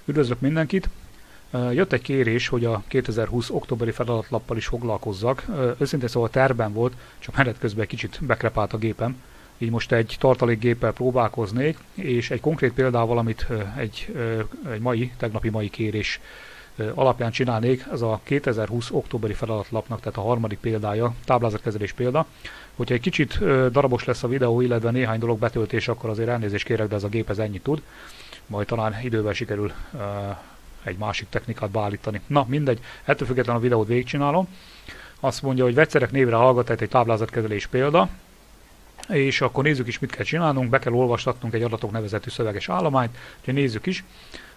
Üdvözlök mindenkit! Jött egy kérés, hogy a 2020 októberi feladatlappal is foglalkozzak. Őszintén szóval tervben volt, csak menet közben egy kicsit bekrepált a gépem. Így most egy tartalékgéppel próbálkoznék, és egy konkrét példával, amit egy tegnapi mai kérés alapján csinálnék, ez a 2020 októberi feladatlapnak, tehát a harmadik példája, táblázatkezelés példa. Hogyha egy kicsit darabos lesz a videó, illetve néhány dolog betöltés, akkor azért elnézést kérek, de ez a gép ez ennyit tud. Majd talán idővel sikerül egy másik technikát beállítani. Na mindegy, ettől függetlenül a videót végigcsinálom. Azt mondja, hogy vegyszerek névre hallgat egy táblázatkezelés példa, és akkor nézzük is, mit kell csinálnunk. Be kell olvastatnunk egy adatok nevezetű szöveges állományt, úgyhogy nézzük is.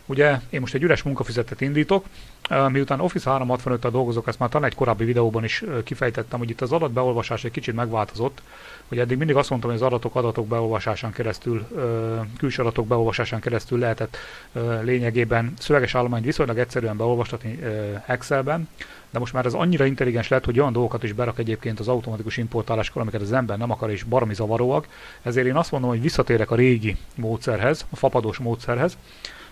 Ugye én most egy üres munkafüzetet indítok, miután Office 365-tel dolgozok, ezt már talán egy korábbi videóban is kifejtettem, hogy itt az adatbeolvasás egy kicsit megváltozott, hogy eddig mindig azt mondtam, hogy az adatok beolvasásán keresztül, külső adatok beolvasásán keresztül lehetett lényegében szöveges állományt viszonylag egyszerűen beolvastatni Excelben, de most már ez annyira intelligens lett, hogy olyan dolgokat is berak egyébként az automatikus importáláskor, amiket az ember nem akar és baromi zavaróak, ezért én azt mondom, hogy visszatérek a régi módszerhez, a fapados módszerhez.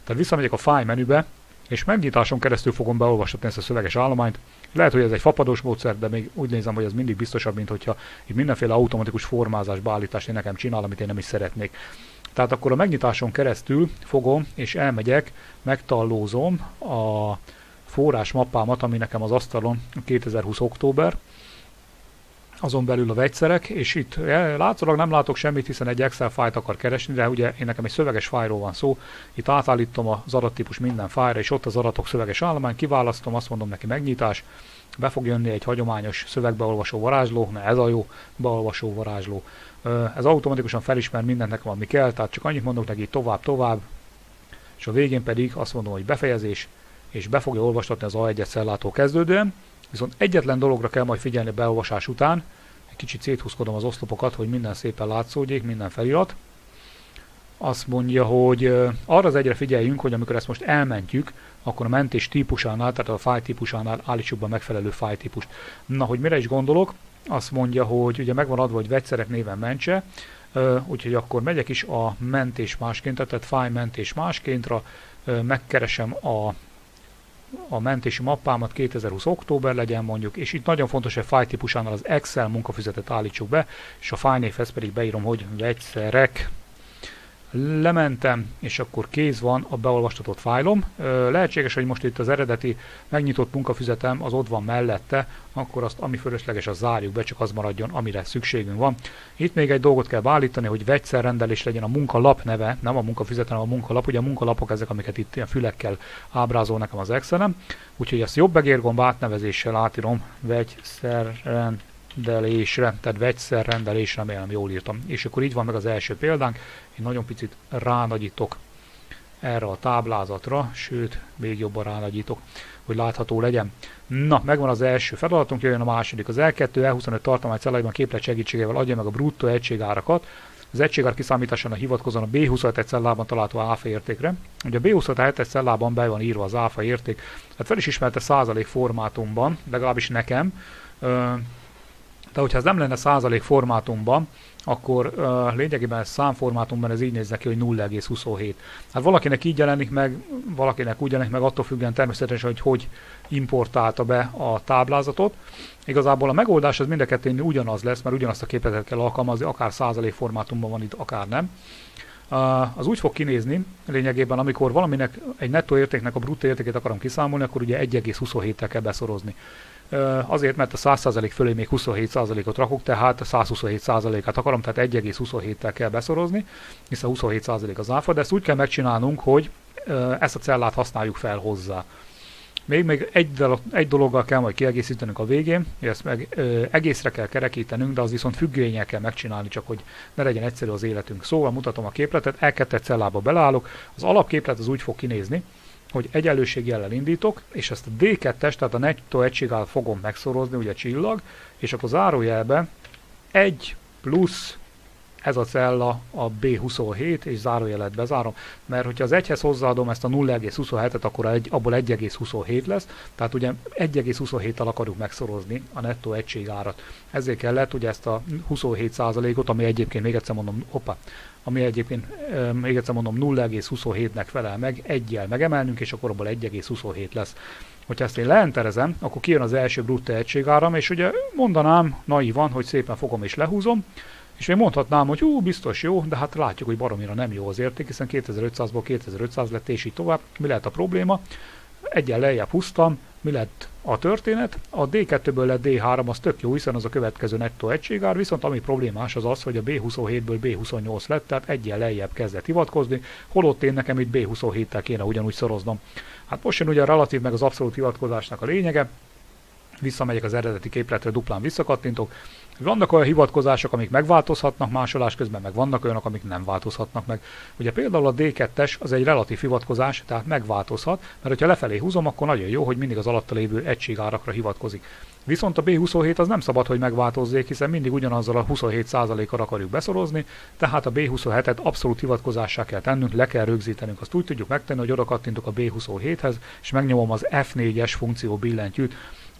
Tehát visszamegyek a File menübe, és megnyitáson keresztül fogom beolvasni ezt a szöveges állományt. Lehet, hogy ez egy fapados módszer, de még úgy nézem, hogy ez mindig biztosabb, mint hogyha itt mindenféle automatikus formázás, beállítást én nekem csinál, amit én nem is szeretnék. Tehát akkor a megnyitáson keresztül fogom, és elmegyek, megtallózom a forrás mappámat, ami nekem az asztalon 2020 október, azon belül a vegyszerek, és itt látszólag nem látok semmit, hiszen egy Excel fájlt akar keresni, de ugye én nekem egy szöveges fájlról van szó, itt átállítom az adattípus minden fájlra, és ott az adatok szöveges állomány, kiválasztom, azt mondom neki megnyitás, be fog jönni egy hagyományos szövegbeolvasó varázsló, ez a jó beolvasó varázsló. Ez automatikusan felismer mindent nekem, ami kell, tehát csak annyit mondok neki tovább, és a végén pedig azt mondom, hogy befejezés, és be fogja olvastatni az A1-es cellától kezdődően. Viszont egyetlen dologra kell majd figyelni a beolvasás után, egy kicsit széthúzkodom az oszlopokat, hogy minden szépen látszódjék, minden felirat. Azt mondja, hogy arra az egyre figyeljünk, hogy amikor ezt most elmentjük, akkor a mentés típusánál, tehát a file típusánál állítsuk be a megfelelő file típust. Na, hogy mire is gondolok? Azt mondja, hogy ugye megvan adva, hogy vegyszerek néven mentse, úgyhogy akkor megyek is a mentés másként, tehát file mentés máskéntra, megkeresem a mentési mappámat, 2020 október legyen mondjuk, és itt nagyon fontos, hogy a file típusánál az Excel munkafüzetet állítsuk be, és a file névhez pedig beírom, hogy vegyszerek. Lementem, és akkor kész van a beolvastatott fájlom. Lehetséges, hogy most itt az eredeti megnyitott munkafüzetem az ott van mellette, akkor azt, ami fölösleges, azt zárjuk be, csak az maradjon, amire szükségünk van. Itt még egy dolgot kell beállítani, hogy vegyszerrendelés legyen a munkalap neve, nem a munkafüzet, hanem a munkalap. Ugye a munkalapok ezek, amiket itt ilyen fülekkel ábrázol nekem az Excelem. Úgyhogy ezt jobb egérgomb átnevezéssel átírom vegyszerrendelésre, tehát vegyszerrendelésre, remélem jól írtam. És akkor így van meg az első példánk. Én nagyon picit ránagyítok erre a táblázatra, sőt, még jobban ránagyítok, hogy látható legyen. Na, megvan az első feladatunk, jöjjön a második. Az L2, E25 tartomány celláiban képlet segítségével adja meg a bruttó egységárakat. Az egységár kiszámításán hivatkozóan a B27 cellában található áfa értékre. Ugye a B27 cellában be van írva az áfa érték, hát fel is ismerte százalék formátumban, legalábbis nekem. De hogyha ez nem lenne százalék formátumban, akkor lényegében számformátumban ez így néz neki, hogy 0,27. Hát valakinek így jelenik meg, valakinek úgy jelenik meg, attól függően természetesen, hogy importálta be a táblázatot. Igazából a megoldás az mind a kettőn ugyanaz lesz, mert ugyanazt a képletet kell alkalmazni, akár százalék formátumban van itt, akár nem. Az úgy fog kinézni, lényegében, amikor valaminek egy nettó értéknek a bruttó értékét akarom kiszámolni, akkor ugye 1,27-tel kell beszorozni. Azért, mert a 100% fölé még 27%-ot rakok, tehát a 127%-át akarom, tehát 1,27-tel kell beszorozni, hiszen 27% az áfa, de ezt úgy kell megcsinálnunk, hogy ezt a cellát használjuk fel hozzá. Még egy dologgal kell majd kiegészítenünk a végén, hogy ezt meg egészre kell kerekítenünk, de az viszont függvényel kell megcsinálni, csak hogy ne legyen egyszerű az életünk. Szóval mutatom a képletet, E2 cellába beleállok, az alapképlet az úgy fog kinézni, hogy egyenlőségjellel indítok, és ezt a D2-es, tehát a nettó egységgel fogom megszorozni, ugye csillag, és akkor zárójelbe 1 plusz ez a cella a B27, és zárójelet bezárom, mert hogyha az 1-hez hozzáadom ezt a 0,27-et, akkor abból 1,27 lesz, tehát ugye 1,27-tel akarjuk megszorozni a nettó egységárat. Ezért kellett ugye ezt a 27%-ot, ami egyébként még egyszer mondom, ami egyébként, még egyszer mondom, 0,27-nek felel meg, 1-jel megemelnünk, és akkor abból 1,27 lesz. Hogyha ezt én leenterezem, akkor kijön az első bruttó egységáram, és ugye mondanám naívan, hogy szépen fogom és lehúzom, és még mondhatnám, hogy biztos jó, de hát látjuk, hogy baromira nem jó az érték, hiszen 2500-ból 2500 lett, és így tovább. Mi lehet a probléma? Egyen lejjebb húztam, mi lett a történet? A D2-ből lett D3, az tök jó, hiszen az a következő nettó egységár, viszont ami problémás az az, hogy a B27-ből B28 lett, tehát egyen lejjebb kezdett hivatkozni, holott én nekem itt B27-tel kéne ugyanúgy szoroznom. Hát most jön ugye a relatív meg az abszolút hivatkozásnak a lényege, visszamegyek az eredeti képletre, duplán visszakattintok. Vannak olyan hivatkozások, amik megváltozhatnak másolás közben, meg vannak olyanok, amik nem változhatnak meg. Ugye például a D2-es az egy relatív hivatkozás, tehát megváltozhat, mert hogyha lefelé húzom, akkor nagyon jó, hogy mindig az alatta lévő egységárakra hivatkozik. Viszont a B27 az nem szabad, hogy megváltozzék, hiszen mindig ugyanazzal a 27%-kal akarjuk beszorozni, tehát a B27-et abszolút hivatkozássá kell tennünk, le kell rögzítenünk. Azt úgy tudjuk megtenni, hogy oda kattintok a B27-hez, és megnyomom az F4-es funkció billentyűt,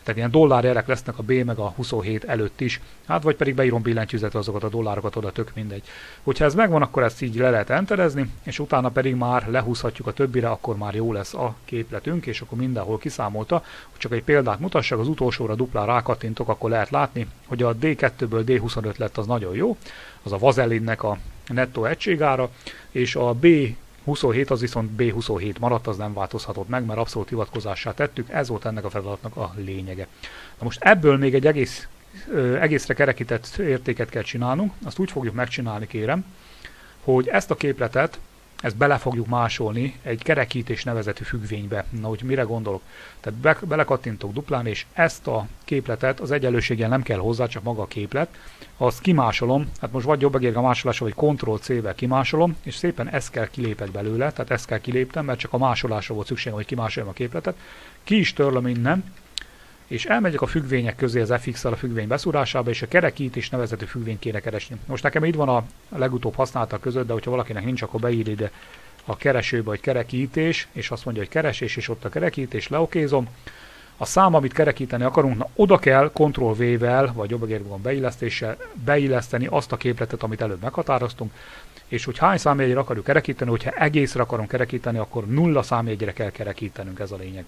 tehát ilyen dollárjelek lesznek a B meg a 27 előtt is, hát vagy pedig beírom billentyűzetre azokat a dollárokat, oda tök mindegy. Hogyha ez megvan, akkor ezt így le lehet enterezni, és utána pedig már lehúzhatjuk a többire, akkor már jó lesz a képletünk, és akkor mindenhol kiszámolta. Hogy csak egy példát mutassak, az utolsóra duplán rákattintok, akkor lehet látni, hogy a D2-ből D25 lett, az nagyon jó, az a vazelinnek a nettó egységára, és a B27 az viszont B27 maradt, az nem változhatott meg, mert abszolút hivatkozássá tettük, ez volt ennek a feladatnak a lényege. Na most ebből még egy egészre kerekített értéket kell csinálnunk, azt úgy fogjuk megcsinálni, kérem, hogy ezt a képletet, ezt bele fogjuk másolni egy kerekítés nevezetű függvénybe. Na, hogy mire gondolok? Tehát belekattintok duplán, és ezt a képletet, az egyenlőséggel nem kell hozzá, csak maga a képlet, azt kimásolom, hát most vagy jobbegérge másolása, vagy Ctrl-C-vel kimásolom, és szépen ezt kell kilépek belőle, tehát ezt kell kiléptem, mert csak a másolásra volt szükségem, hogy kimásoljam a képletet. Ki is törlöm innen, és elmegyek a függvények közé az FX-szel a függvény beszúrásába, és a kerekítés nevezetű függvényt kéne keresni. Most nekem itt van a legutóbb használtak között, de hogyha valakinek nincs, akkor beír ide a keresőbe, hogy kerekítés, és azt mondja, hogy keresés, és ott a kerekítés, leokézom. A szám, amit kerekíteni akarunk, na, oda kell Ctrl-V-vel, vagy jobbegérgón beillesztéssel beilleszteni azt a képletet, amit előbb meghatároztunk, és hogy hány számjegyre akarjuk kerekíteni, hogyha egészre akarom kerekíteni, akkor 0 számjegyre kell kerekítenünk, ez a lényeg.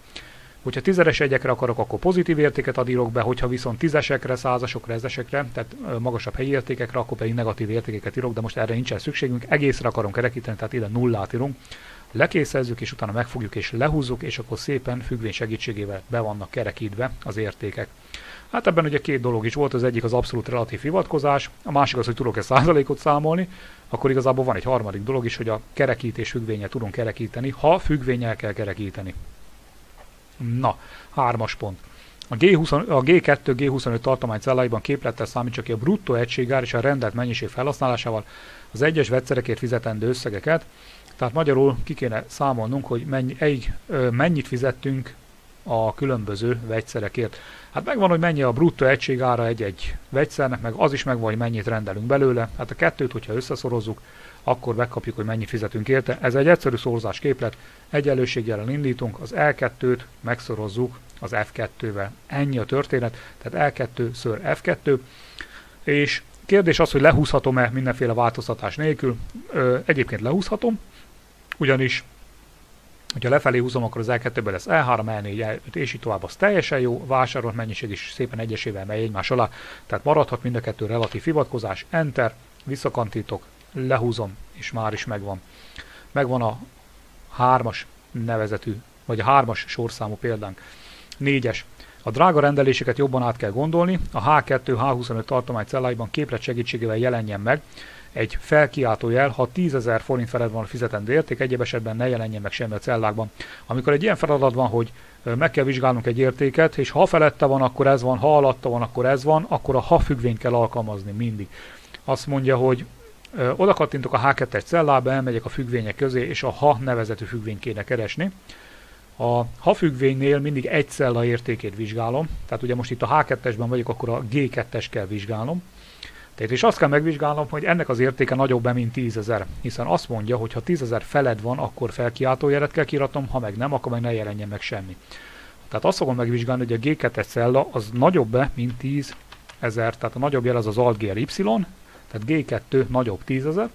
Hogyha tízeres jegyekre akarok, akkor pozitív értéket írok be, hogyha viszont tízesekre, százasokra, ezesekre, tehát magasabb helyi értékekre, akkor pedig negatív értékeket írok, de most erre nincsen szükségünk, egészre akarom kerekíteni, tehát ide nullát írunk, lekészezzük, és utána megfogjuk és lehúzzuk, és akkor szépen függvény segítségével be vannak kerekítve az értékek. Hát ebben ugye két dolog is volt, az egyik az abszolút relatív hivatkozás, a másik az, hogy tudok-e százalékot számolni, akkor igazából van egy harmadik dolog is, hogy a kerekítés függvénnyel tudunk kerekíteni, ha függvénnyel kell kerekíteni. Na, 3-as pont. A G2, G25 tartománycelláiban képlettel számítsa ki a bruttó egységár és a rendelt mennyiség felhasználásával az egyes vegyszerekért fizetendő összegeket. Tehát magyarul ki kéne számolnunk, hogy mennyit fizettünk a különböző vegyszerekért. Hát megvan, hogy mennyi a bruttó egységára egy-egy vegyszernek, meg az is megvan, hogy mennyit rendelünk belőle. Hát a kettőt, hogyha összeszorozzuk, akkor megkapjuk, hogy mennyit fizetünk érte. Ez egy egyszerű szorzás képlet, egyenlőséggel indítunk, az L2-t megszorozzuk az F2-vel. Ennyi a történet, tehát L2 ször F2, és kérdés az, hogy lehúzhatom-e mindenféle változtatás nélkül. Egyébként lehúzhatom, ugyanis hogyha lefelé húzom, akkor az L2-ben lesz L3, L4, L5, és így tovább, az teljesen jó, vásárolt mennyiség is szépen egyesével megy egymás alá, tehát maradhat mind a kettő relatív hivatkozás, Enter, visszakantítok, lehúzom, és már is megvan. Megvan a 3-as nevezetű, vagy a 3-as sorszámú példánk. 4-es. A drága rendeléseket jobban át kell gondolni, a H2, H25 tartománycelláiban képlet segítségével jelenjen meg egy felkiáltójel, ha 10.000 forint felett van a fizetendő érték, egyéb esetben ne jelenjen meg semmi a cellákban. Amikor egy ilyen feladat van, hogy meg kell vizsgálnunk egy értéket, és ha felette van, akkor ez van, ha alatta van, akkor ez van, akkor a ha függvényt kell alkalmazni mindig. Azt mondja, hogy oda kattintok a H2-es cellába, elmegyek a függvények közé, és a ha nevezetű függvényt kéne keresni. A ha függvénynél mindig egy cella értékét vizsgálom, tehát ugye most itt a H2-esben vagyok, akkor a G2-es kell vizsgálnom. Tehát és azt kell megvizsgálnom, hogy ennek az értéke nagyobb-e, mint 10.000, hiszen azt mondja, hogy ha 10.000 felett van, akkor felkiáltójelet kell kiratnom, ha meg nem, akkor meg ne jelenjen meg semmi. Tehát azt fogom megvizsgálni, hogy a G2-es cella az nagyobb-e, mint 10.000, tehát a nagyobb jel az az Alt-GRY, tehát G2 nagyobb 10.000.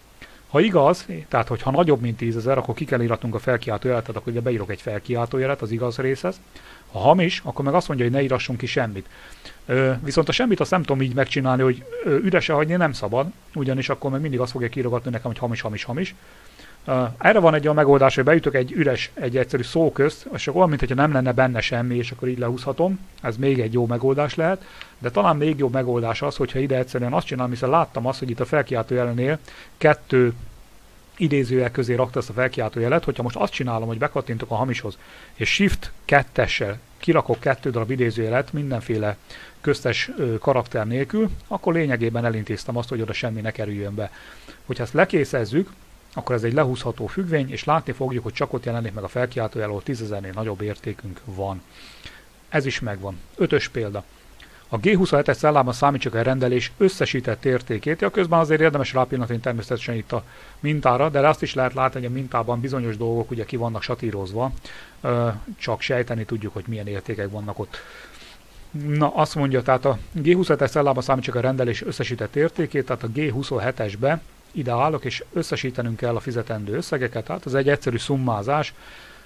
Ha igaz, tehát hogyha nagyobb mint 10 000, akkor ki kell íratnunk a felkiáltójelet, tehát akkor ide beírok egy felkiáltójelet az igaz részhez. Ha hamis, akkor meg azt mondja, hogy ne írassunk ki semmit. Viszont a semmit azt nem tudom így megcsinálni, hogy üresen hagyni nem szabad, ugyanis akkor meg mindig azt fogja kiírogatni nekem, hogy hamis, hamis, hamis. Erre van egy olyan megoldás, hogy beütök egy egyszerű szó közt, és akkor olyan, mintha nem lenne benne semmi, és akkor így lehúzhatom. Ez még egy jó megoldás lehet, de talán még jobb megoldás az, hogyha ide egyszerűen azt csinálom, hiszen láttam azt, hogy itt a felkiáltójelnél 2 idézőjel közé rakta ezt a felkiáltójelet, hogyha most azt csinálom, hogy bekattintok a hamishoz, és Shift 2-essel kirakok 2 darab idézőjelet mindenféle köztes karakter nélkül, akkor lényegében elintéztem azt, hogy oda semmi ne kerüljön be. Hogyha ezt lekészezzük, akkor ez egy lehúzható függvény, és látni fogjuk, hogy csak ott jelenik meg a felkiáltójel, ahol 10 000-nél nagyobb értékünk van. Ez is megvan. 5-ös példa. A G27-es cellában számítsak a rendelés összesített értékét, ja, közben azért érdemes rápillantani természetesen itt a mintára, de azt is lehet látni, hogy a mintában bizonyos dolgok ugye ki vannak satírozva, csak sejteni tudjuk, hogy milyen értékek vannak ott. Na, azt mondja, tehát a G27-es cellában számítsak a rendelés összesített értékét, tehát a G27-esbe ide állok, és összesítenünk kell a fizetendő összegeket, tehát ez egy egyszerű szummázás.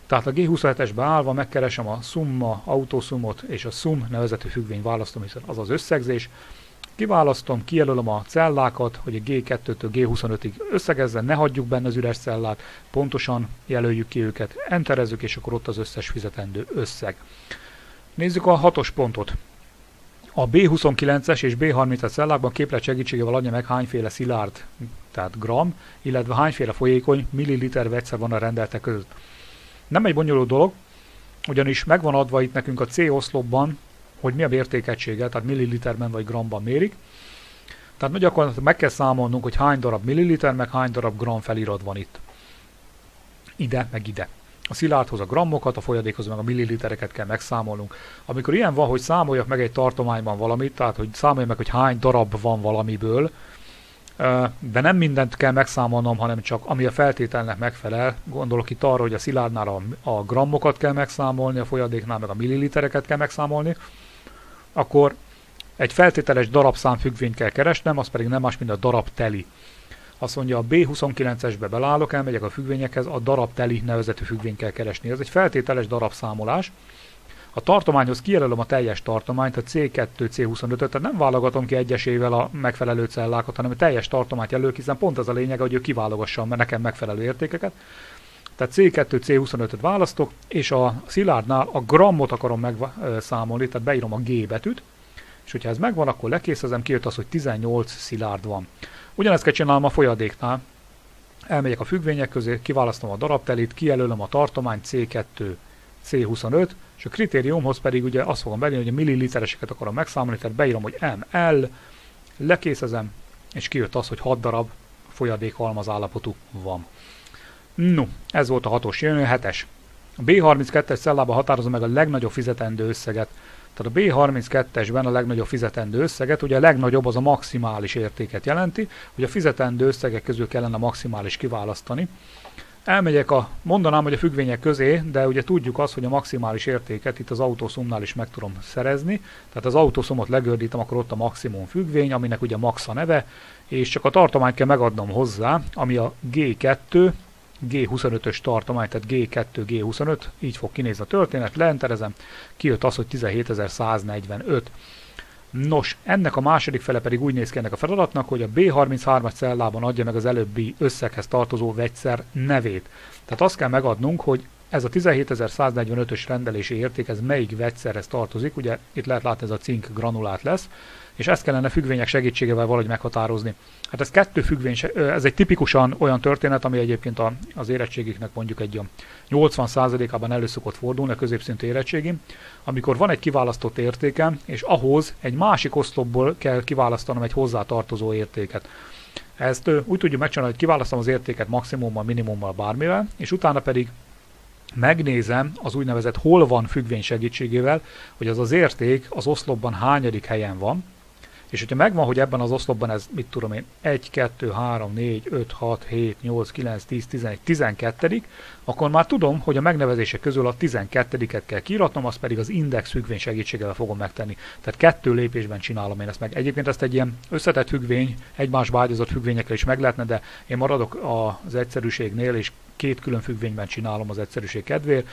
Tehát a G27-esbe állva megkeresem a summa, autószumot és a sum nevezetű függvény választom, hiszen az az összegzés. Kiválasztom, kijelölöm a cellákat, hogy a G2-től G25-ig összegezzen, ne hagyjuk benne az üres cellát, pontosan jelöljük ki őket, enterezzük, és akkor ott az összes fizetendő összeg. Nézzük a 6-os pontot. A B29-es és B30-es cellákban képlet segítségével adja meg, hányféle szilárd, tehát gram, illetve hányféle folyékony milliliter vegyszer van a rendeltek között. Nem egy bonyolult dolog, ugyanis megvan adva itt nekünk a C oszlopban, hogy mi a mértékegysége, tehát milliliterben vagy gramban mérik. Tehát gyakorlatilag meg kell számolnunk, hogy hány darab milliliter, meg hány darab gram felirat van itt. Ide, meg ide. A szilárdhoz a grammokat, a folyadékhoz meg a millilitereket kell megszámolnunk. Amikor ilyen van, hogy számoljak meg egy tartományban valamit, tehát hogy számoljak meg, hogy hány darab van valamiből, de nem mindent kell megszámolnom, hanem csak ami a feltételnek megfelel. Gondolok itt arra, hogy a szilárdnál a grammokat kell megszámolni, a folyadéknál meg a millilitereket kell megszámolni, akkor egy feltételes darabszám függvényt kell keresnem, az pedig nem más, mint a darab teli. Azt mondja, a B29-esbe belállok, elmegyek a függvényekhez, a darab teli nevezetű függvényt kell keresni. Ez egy feltételes darabszámolás. A tartományhoz kijelölöm a teljes tartományt, a C2, C25-öt, tehát nem válogatom ki egyesével a megfelelő cellákat, hanem a teljes tartományt jelölök, hiszen pont az a lényeg, hogy ő kiválogassam nekem megfelelő értékeket. Tehát C2, C25-öt választok, és a szilárdnál a grammot akarom megszámolni, tehát beírom a G betűt, és hogyha ez megvan, akkor lekészezem, kijött az, hogy 18 szilárd van. Ugyanezt kell csinálnom a folyadéknál. Elmegyek a függvények közé, kiválasztom a darabtelit, kijelölöm a tartományt C2, C25, és a kritériumhoz pedig ugye azt fogom beírni, hogy a millilitereseket akarom megszámolni, tehát beírom, hogy ML, lekészezem, és kijött az, hogy 6 darab folyadék halmazállapotú van. No, ez volt a 6-os, jön a 7-es. A B32-es cellában határozom meg a legnagyobb fizetendő összeget. Tehát a B32-esben a legnagyobb fizetendő összeget, ugye a legnagyobb az a maximális értéket jelenti, hogy a fizetendő összegek közül kellene maximális kiválasztani. Elmegyek mondanám, hogy a függvények közé, de ugye tudjuk azt, hogy a maximális értéket itt az autószumnál is meg tudom szerezni. Tehát az autószumot legördítem, akkor ott a maximum függvény, aminek ugye max a neve, és csak a tartományt kell megadnom hozzá, ami a G2, G25-ös tartomány, tehát G2, G25, így fog kinézni a történet, leenterezem, kijött az, hogy 17.145. Nos, ennek a második fele pedig úgy néz ki ennek a feladatnak, hogy a B33-as cellában adja meg az előbbi összeghez tartozó vegyszer nevét. Tehát azt kell megadnunk, hogy ez a 17.145-ös rendelési érték, ez melyik vegyszerhez tartozik, ugye itt lehet látni, ez a cink granulát lesz, és ezt kellene függvények segítségével valahogy meghatározni. Hát ez 2 függvény, ez egy tipikusan olyan történet, ami egyébként az érettségiknek mondjuk egy 80%-ában elő szokott fordulni, a középszintű érettségim, amikor van egy kiválasztott értékem, és ahhoz egy másik oszlopból kell kiválasztanom egy hozzátartozó értéket. Ezt úgy tudjuk megcsinálni, hogy kiválasztom az értéket maximummal, minimummal, bármivel, és utána pedig megnézem az úgynevezett hol van függvény segítségével, hogy az az érték az oszlopban hányadik helyen van, És hogyha megvan, hogy ebben az oszlopban ez, mit tudom én, 1, 2, 3, 4, 5, 6, 7, 8, 9, 10, 11, 12, akkor már tudom, hogy a megnevezések közül a 12-et kell kiíratnom, azt pedig az index függvény segítségével fogom megtenni. Tehát 2 lépésben csinálom én ezt meg. Egyébként ezt egy ilyen összetett függvény, egymásba ágyazott függvényekre is meg lehetne, de én maradok az egyszerűségnél, és 2 külön függvényben csinálom az egyszerűség kedvéért.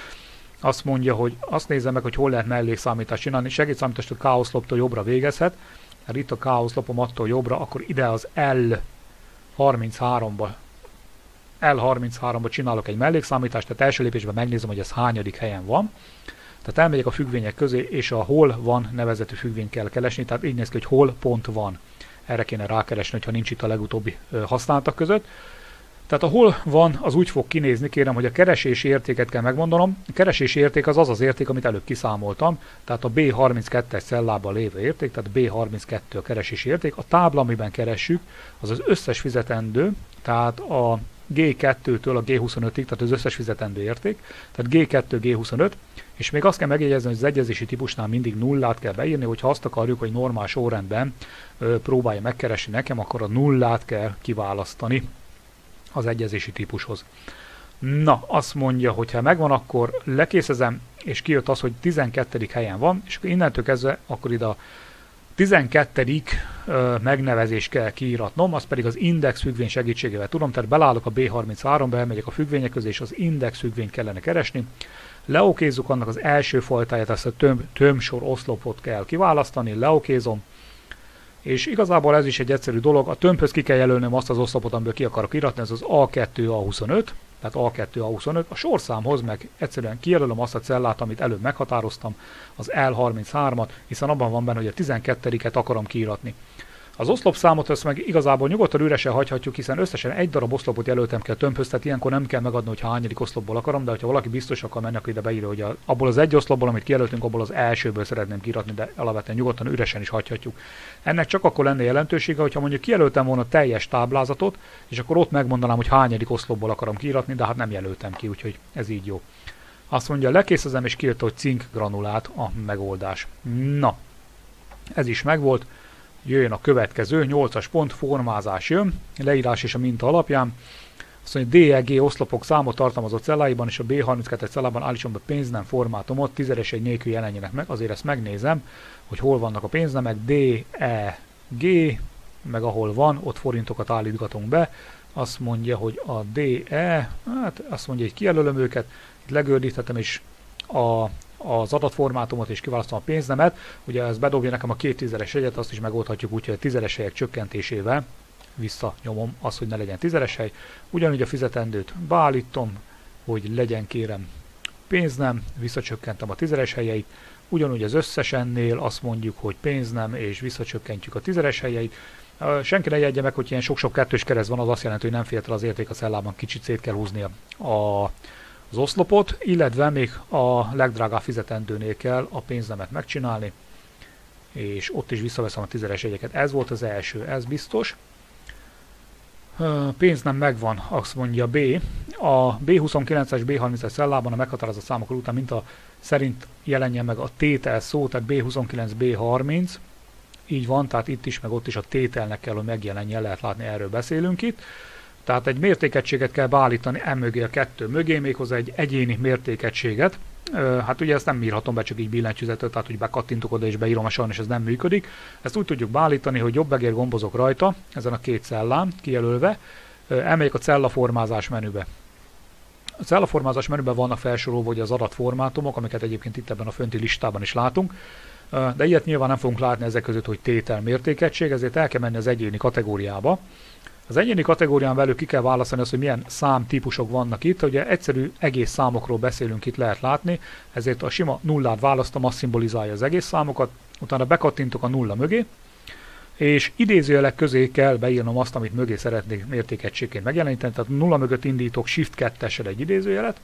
Azt mondja, hogy azt nézem meg, hogy hol lehet mellékszámítást csinálni. Segédszámítást a K-oszloptól jobbra végezhet. Hát itt a K-oszlopom attól jobbra, akkor ide az L33-ba csinálok egy mellékszámítást, tehát első lépésben megnézem, hogy ez hányadik helyen van. Tehát elmegyek a függvények közé, és a hol van nevezetű függvényt kell keresni, tehát így néz ki, hogy hol pont van. Erre kéne rákeresni, hogyha nincs itt a legutóbbi használtak között. Tehát ahol van, az úgy fog kinézni, kérem, hogy a keresési értéket kell megmondanom. A keresési érték az az érték, amit előbb kiszámoltam, tehát a B32-es cellában lévő érték, tehát B32 a keresési érték. A tábla, amiben keressük, az az összes fizetendő, tehát a G2-től a G25-ig, tehát az összes fizetendő érték, tehát G2, G25, és még azt kell megjegyezni, hogy az egyezési típusnál mindig nullát kell beírni, hogyha azt akarjuk, hogy normál sorrendben próbálja megkeresni nekem, akkor a nullát kell kiválasztani az egyezési típushoz. Na, azt mondja, hogy ha megvan, akkor lekészezem, és kijött az, hogy 12. helyen van, és innentől kezdve akkor ide a 12. megnevezést kell kiíratnom, az pedig az index függvény segítségével tudom, tehát belállok a B33-ba, elmegyek a függvények közé, és az index függvényt kellene keresni. Leokézzuk annak az első fajtáját, ezt a tömbsor oszlopot kell kiválasztani, leokézom, és igazából ez is egy egyszerű dolog, a tömbhöz ki kell jelölnöm azt az oszlopot, amiből ki akarok iratni, ez az A2A25, tehát A2A25, a sorszámhoz meg egyszerűen kijelölöm azt a cellát, amit előbb meghatároztam, az L33-at, hiszen abban van benne, hogy a 12-et akarom kiiratni. Az oszlopszámot ezt meg igazából nyugodtan üresen hagyhatjuk, hiszen összesen egy darab oszlopot jelöltem ki a tömbhöz, tehát ilyenkor nem kell megadni, hogy hányadik oszlopból akarom, de ha valaki biztos akar menni, akkor ide beírja, hogy abból az egy oszlopból, amit kijelöltünk, abból az elsőből szeretném kiiratni, de alapvetően nyugodtan üresen is hagyhatjuk. Ennek csak akkor lenne jelentősége, hogyha mondjuk kijelöltem volna teljes táblázatot, és akkor ott megmondanám, hogy hányadik oszlopból akarom kiiratni, de hát nem jelöltem ki, úgyhogy ez így jó. Azt mondja, lekészezem, és kijött, hogy cink granulát a megoldás. Na, ez is megvolt. Jöjjön a következő, 8-as pont, formázás jön, leírás és a minta alapján. Azt mondja, DEG oszlopok számot tartalmazó celláiban és a B32 cellában állítson be pénznem formátumot, 10-es egy nélkül jelenjenek meg, azért ezt megnézem, hogy hol vannak a pénznemek, DEG, meg ahol van, ott forintokat állítgatunk be. Azt mondja, hogy a DE, hát azt mondja, hogy kijelölöm őket, itt legördíthetem is az adatformátumot és kiválasztom a pénznemet, ugye ez bedobja nekem a 2 10-es jegyet, azt is megoldhatjuk úgy, hogy a 10-es helyek csökkentésével visszanyomom azt, hogy ne legyen 10-es hely. Ugyanúgy a fizetendőt beállítom, hogy legyen kérem pénznem, visszacsökkentem a 10-es helyeit, ugyanúgy az összesennél azt mondjuk, hogy pénznem, és visszacsökkentjük a 10-es helyeit. Senki ne jegye meg, hogy ilyen sok-sok kettős kereszt van, az azt jelenti, hogy nem fér el az érték a cellában, kicsit szét kell húznia az oszlopot, illetve még a legdrágább fizetendőnél kell a pénznemet megcsinálni, és ott is visszaveszem a 10-es jegyeket. Ez volt az első, ez biztos. Pénznem megvan, azt mondja B. A B29-es, B30-es cellában a meghatározott számok után minta szerint jelenjen meg a tétel szó, tehát B29, B30. Így van, tehát itt is, meg ott is a tételnek kell, hogy megjelenjen, lehet látni, erről beszélünk itt. Tehát egy mértékegységet kell beállítani mögé, a 2 mögé, méghozzá egy egyéni mértékegységet. Hát ugye ezt nem írhatom be csak így billentyűzettel, tehát hogy bekattintok oda és beírom, sajnos ez nem működik. Ezt úgy tudjuk beállítani, hogy jobb egér gombozok rajta, ezen a 2 cellán kijelölve, elmegyek a cellaformázás menübe. A cellaformázás menüben vannak felsorolva az adatformátumok, amiket egyébként itt ebben a fönti listában is látunk, de ilyet nyilván nem fogunk látni ezek között, hogy tétel mértékegység, ezért el kell menni az egyéni kategóriába. Az egyéni kategórián belül ki kell választani azt, hogy milyen számtípusok vannak itt. Ugye egyszerű egész számokról beszélünk, itt lehet látni, ezért a sima nullát választom, azt szimbolizálja az egész számokat, utána bekattintok a nulla mögé, és idézőjelek közé kell beírnom azt, amit mögé szeretnék mértékegységként megjeleníteni, tehát nulla mögött indítok Shift 2-essel egy idézőjelet,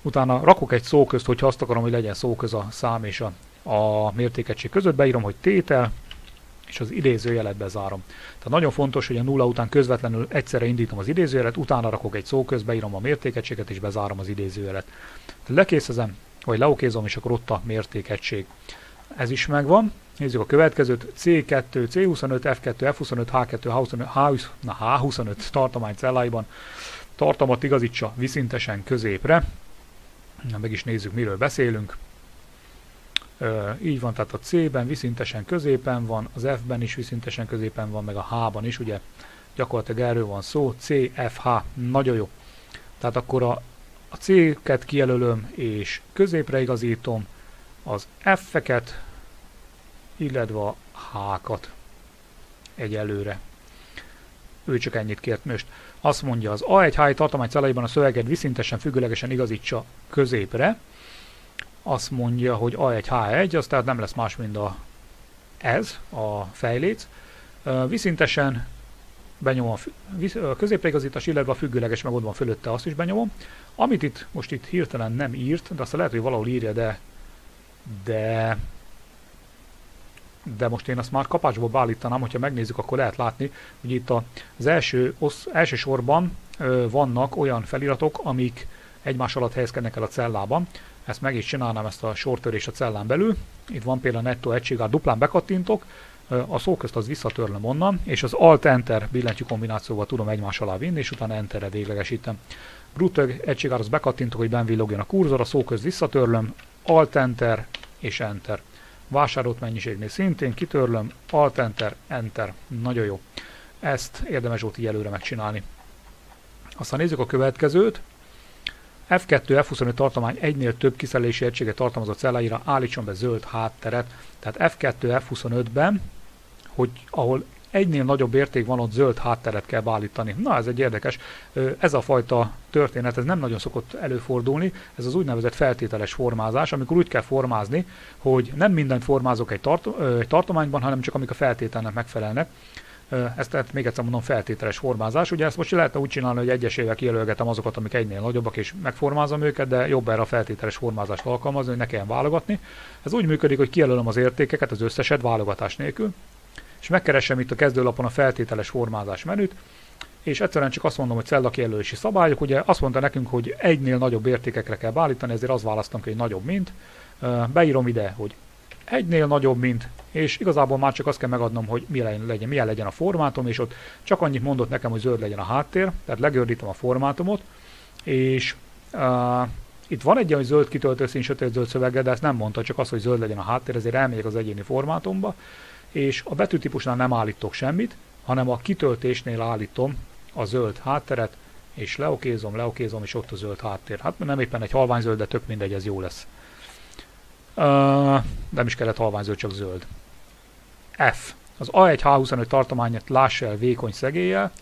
utána rakok egy szóközt, hogyha azt akarom, hogy legyen szóköz a szám és a mértékegység között, beírom, hogy tétel, és az idézőjelet bezárom. Tehát nagyon fontos, hogy a nulla után közvetlenül egyszerre indítom az idézőjelet, utána rakok egy szóközt, beírom a mértékegységet, és bezárom az idézőjelet. Lekészezem, vagy leokézom, és akkor ott a mértékegység. ez is megvan. Nézzük a következőt, C2, C25, F2, F25, H2, H25, H25 tartomány celláiban tartalmat igazítsa viszintesen középre. Meg is nézzük, miről beszélünk. Így van, tehát a C-ben viszintesen középen van, az F-ben is viszintesen középen van, meg a H-ban is, ugye gyakorlatilag erről van szó, C, F, H, nagyon jó. Tehát akkor a C-ket kijelölöm és középre igazítom, az F-eket, illetve a H-kat egyelőre. Ő csak ennyit kért most. Azt mondja, az A1H tartomány celláiban a szöveget viszintesen, függőlegesen igazítsa középre. Azt mondja, hogy A1H1, az tehát nem lesz más, mint ez, a fejléc. Viszintesen benyomom a középreigazítás, illetve a függőleges megoldva fölötte, azt is benyomom. Amit itt most itt hirtelen nem írt, de azt lehet, hogy valahol írja, de most én azt már kapásból beállítanám, hogyha megnézzük, akkor lehet látni, hogy itt az első sorban vannak olyan feliratok, amik egymás alatt helyezkednek el a cellában. Ezt meg is csinálnám, ezt a sortörést a cellán belül. Itt van például nettó egységár, duplán bekattintok, a szóközt az visszatörlöm onnan, és az Alt-Enter billentyű kombinációval tudom egymás alá vinni, és utána Enterre véglegesítem. Bruttó egységár, az bekattintok, hogy benvillogjon a kurzor, a szóközt visszatörlöm, Alt-Enter és Enter. Vásárolt mennyiségnél szintén kitörlöm, Alt-Enter, Enter. Nagyon jó. Ezt érdemes ott így előre megcsinálni. Aztán nézzük a következőt. F2, F25 tartomány egynél több kiszerelési egységet tartalmazó celláira állítson be zöld hátteret. Tehát F2, F25-ben, hogy ahol egynél nagyobb érték van, ott zöld hátteret kell beállítani. Na, ez egy érdekes. Ez a fajta történet, ez nem nagyon szokott előfordulni. Ez az úgynevezett feltételes formázás, amikor úgy kell formázni, hogy nem mindent formázok egy tartományban, hanem csak amik a feltételnek megfelelnek. Ezt tehát még egyszer mondom, feltételes formázás. Ugye ezt most lehetne úgy csinálni, hogy egyesével kijelölgetem azokat, amik egynél nagyobbak, és megformázom őket, de jobb erre a feltételes formázást alkalmazni, hogy ne kelljen válogatni. Ez úgy működik, hogy kijelölöm az értékeket, az összeset válogatás nélkül, és megkeresem itt a kezdőlapon a feltételes formázás menüt, és egyszerűen csak azt mondom, hogy cellakijelölési szabályok. Ugye azt mondta nekünk, hogy egynél nagyobb értékekre kell beállítani, ezért azt választom ki, hogy nagyobb mint. Beírom ide, hogy egynél nagyobb mint, és igazából már csak azt kell megadnom, hogy milyen legyen a formátum, és ott csak annyit mondott nekem, hogy zöld legyen a háttér, tehát legördítem a formátumot, és itt van egy olyan zöld kitöltőszín, sötét zöld szöveggel, de ezt nem mondta, csak az, hogy zöld legyen a háttér, ezért elmegyek az egyéni formátumba, és a betűtípusnál nem állítok semmit, hanem a kitöltésnél állítom a zöld hátteret, és leokézom, és ott a zöld háttér. Hát nem éppen egy halványzöld, de tök mindegy, ez jó lesz. Nem is kellett halványzöld, csak zöld. F. Az A1H25 tartományát lássa el vékony szegéllyel.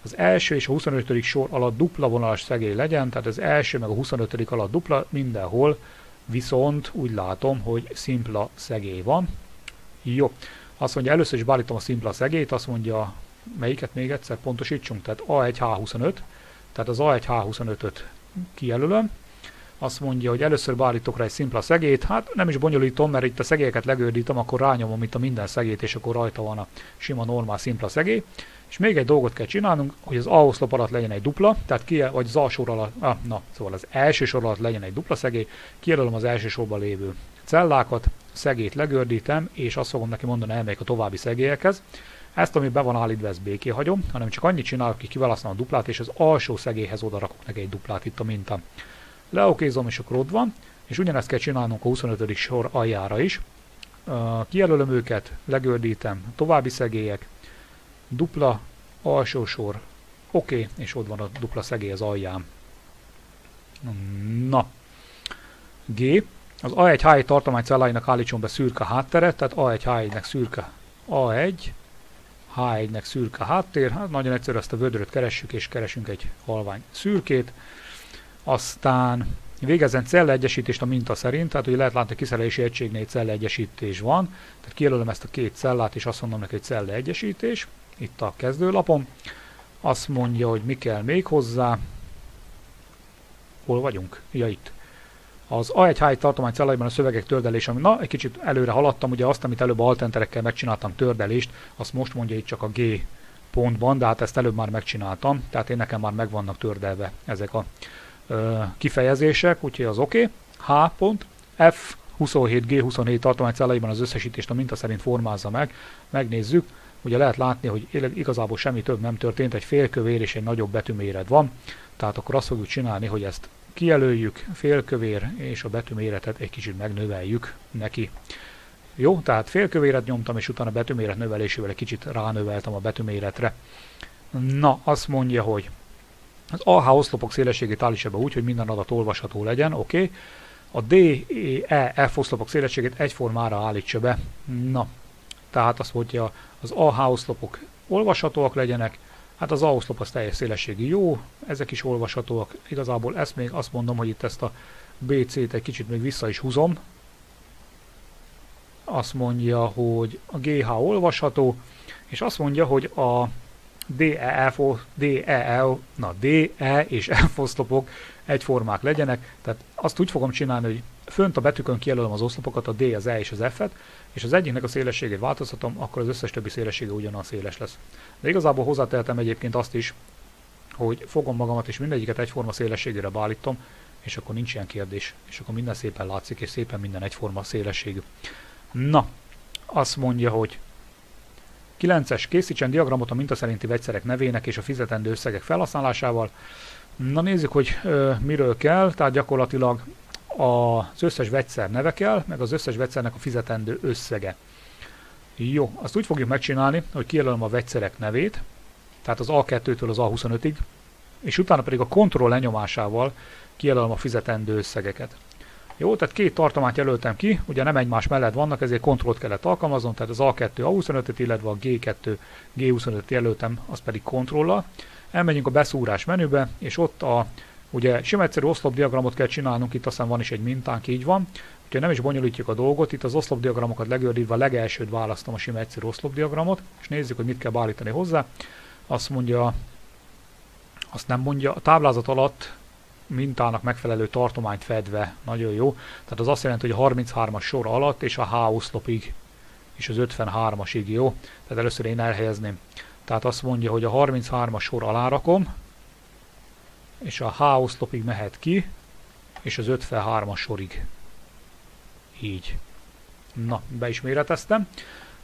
Az első és a 25. sor alatt dupla vonalas szegély legyen, tehát az első meg a 25. alatt dupla, mindenhol viszont úgy látom, hogy szimpla szegély van. Jó. Azt mondja, először is beállítom a szimpla szegélyt, azt mondja, melyiket még egyszer pontosítsunk, tehát A1H25, tehát az A1H25-öt kijelölöm. Azt mondja, hogy először beállítok rá egy szimpla szegélyt, hát nem is bonyolítom, mert itt a szegélyeket legördítem, akkor rányomom itt a minden szegélyt, és akkor rajta van a sima, normál, szimpla szegély. És még egy dolgot kell csinálnunk, hogy az A oszlop alatt legyen egy dupla, tehát vagy az A sor alatt, szóval az első sor alatt legyen egy dupla szegély, kijelölöm az első sorban lévő cellákat, szegélyt legördítem, és azt fogom neki mondani, elmegyek a további szegélyekhez. Ezt, ami be van állítva, ezt béké hagyom, hanem csak annyit csinálok, hogy kiválasztom a duplát, és az alsó szegélyhez oda rakok neki egy duplát itt a minta. Leokézom, és akkor ott van, és ugyanezt kell csinálnunk a 25. sor aljára is. Kijelölöm őket, legördítem, további szegélyek, dupla, alsó sor, oké, és ott van a dupla szegély az alján. Na, G. Az A1H1 tartomány celláinak állítson be szürke hátteret, tehát A1H1-nek szürke A1, H1-nek szürke háttér. Hát nagyon egyszerű, ezt a vödröt keressük, és keresünk egy halvány szürkét. Aztán végezzen cellaegyesítést a minta szerint, tehát ugye lehet látni, a kiszerelési egységnél cellaegyesítés van, tehát kijelölöm ezt a két cellát, és azt mondom neki, hogy cellaegyesítés, itt a kezdőlapon. Azt mondja, hogy mi kell még hozzá. Hol vagyunk? Ja, itt. Az A1H1 tartomány celláiban a szövegek tördelése, ami egy kicsit előre haladtam, ugye azt, amit előbb Alt-Enterekkel megcsináltam tördelést, azt most mondja itt csak a G pontban, de hát ezt előbb már megcsináltam, tehát én nekem már meg vannak tördelve ezek a kifejezések, úgyhogy az oké. H pont, F 27 G27 tartománycellaiban az összesítést a minta szerint formázza meg. Megnézzük, ugye lehet látni, hogy igazából semmi több nem történt, egy félkövér és egy nagyobb betűméret van, tehát akkor azt fogjuk csinálni, hogy ezt kijelöljük, félkövér, és a betűméretet egy kicsit megnöveljük neki. Jó, tehát félkövéret nyomtam, és utána betűméret növelésével egy kicsit ránöveltem a betűméretre. Na, azt mondja, hogy az AH oszlopok szélességét állítsa be úgy, hogy minden adat olvasható legyen, oké. A D, E, F oszlopok szélességét egyformára állítsa be. Na, tehát azt mondja, az AH oszlopok olvashatóak legyenek, hát az A oszlop az teljes szélességi jó, ezek is olvashatóak. Igazából ezt még azt mondom, hogy itt ezt a BC-t egy kicsit még vissza is húzom. Azt mondja, hogy a GH olvasható, és azt mondja, hogy a DE és F oszlopok egyformák legyenek, tehát azt úgy fogom csinálni, hogy fönt a betűkön kijelölöm az oszlopokat, a D, az E és az F-et, és az egyiknek a szélességét változtatom, akkor az összes többi szélessége ugyanaz széles lesz. De igazából hozzátehetem egyébként azt is, hogy fogom magamat és mindegyiket egyforma szélességére beállítom, és akkor nincs ilyen kérdés, és akkor minden szépen látszik, és szépen minden egyforma szélességű. Na, azt mondja, hogy 9-es, készítsen diagramot a minta szerinti vegyszerek nevének és a fizetendő összegek felhasználásával. Na nézzük, hogy miről kell, tehát gyakorlatilag az összes vegyszer neve kell, meg az összes vegyszernek a fizetendő összege. Jó, azt úgy fogjuk megcsinálni, hogy kijelölöm a vegyszerek nevét, tehát az A2-től az A25-ig, és utána pedig a kontroll lenyomásával kijelölöm a fizetendő összegeket. Jó, tehát két tartományt jelöltem ki, ugye nem egymás mellett vannak, ezért kontrollt kellett alkalmaznom, tehát az A2 A25-et, illetve a G2 G25-et jelöltem, az pedig kontrollal. Elmegyünk a beszúrás menübe, és ott ugye sima egyszerű oszlopdiagramot kell csinálnunk, itt aztán van is egy mintánk, így van. Úgyhogy nem is bonyolítjuk a dolgot, itt az oszlopdiagramokat legördítve a legelsőt választom a sima egyszerű oszlopdiagramot, és nézzük, hogy mit kell beállítani hozzá. Azt nem mondja, a táblázat alatt mintának megfelelő tartományt fedve, nagyon jó. Tehát az azt jelenti, hogy a 33-as sor alatt és a H oszlopig, és az 53-asig, jó. Tehát először én elhelyezném. Tehát azt mondja, hogy a 33-as sor alá rakom, és a H oszlopig mehet ki, és az 53-as sorig. Így. Na, be is méreteztem.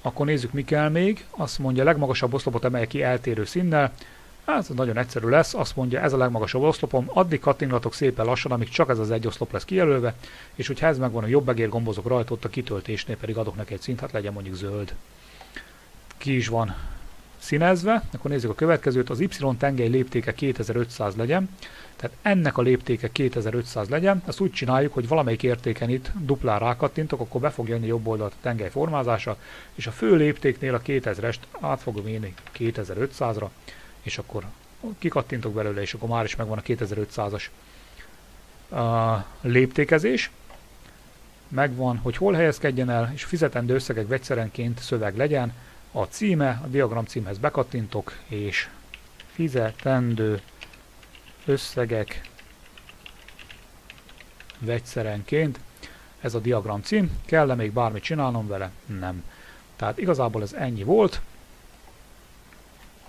Akkor nézzük, mi kell még. Azt mondja, a legmagasabb oszlopot emelje ki eltérő színnel. Ez nagyon egyszerű lesz, azt mondja, ez a legmagasabb oszlopom, addig kattintgatok szépen lassan, amíg csak ez az egy oszlop lesz kijelölve, és hogyha ez megvan, a jobb egér gombozok rajta, ott a kitöltésnél pedig adok neki egy színt, hát legyen mondjuk zöld. Ki is van színezve, akkor nézzük a következőt, az Y tengely léptéke 2500 legyen, tehát ennek a léptéke 2500 legyen, ezt úgy csináljuk, hogy valamelyik értéken itt duplán rákattintok, akkor be fog jönni jobb oldalt a tengely formázása, és a fő léptéknél a 2000-est át fogom írni 2500-ra, és akkor kikattintok belőle, és akkor már is megvan a 2500-as léptékezés. Megvan, hogy hol helyezkedjen el, és fizetendő összegek vegyszerenként szöveg legyen. A címe, a diagram címhez bekattintok, és fizetendő összegek vegyszerenként. Ez a diagram cím. Kell-e még bármit csinálnom vele? Nem. Tehát igazából ez ennyi volt.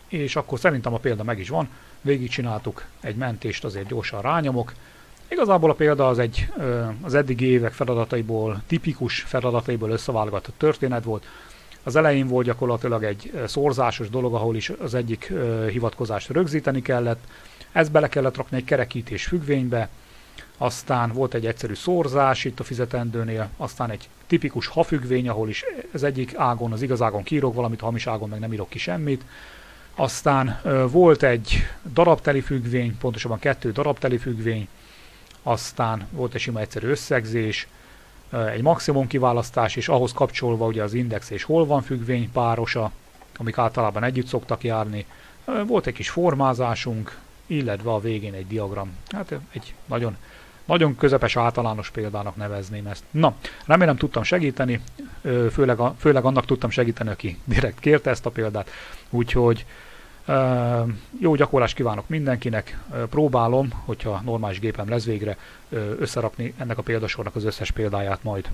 És akkor szerintem a példa meg is van, végigcsináltuk egy mentést, azért gyorsan rányomok. Igazából a példa az eddigi évek feladataiból, tipikus feladataiból összeválogatott történet volt. Az elején volt gyakorlatilag egy szorzásos dolog, ahol is az egyik hivatkozást rögzíteni kellett, ezt bele kellett rakni egy kerekítés függvénybe, aztán volt egy egyszerű szorzás itt a fizetendőnél, aztán egy tipikus hafüggvény, ahol is az egyik ágon, az igaz ágon kiírok valamit, a hamis ágon meg nem írok ki semmit. Aztán volt egy darabteli függvény, pontosabban 2 darabteli függvény, aztán volt egy sima egyszerű összegzés, egy maximum kiválasztás, és ahhoz kapcsolva ugye az index és hol van függvény párosa, amik általában együtt szoktak járni. Volt egy kis formázásunk, illetve a végén egy diagram. Hát egy nagyon, nagyon közepes általános példának nevezném ezt. Na, remélem tudtam segíteni, főleg annak tudtam segíteni, aki direkt kérte ezt a példát. Úgyhogy jó gyakorlást kívánok mindenkinek, próbálom, hogyha normális gépem lesz végre, összerakni ennek a példasornak az összes példáját majd.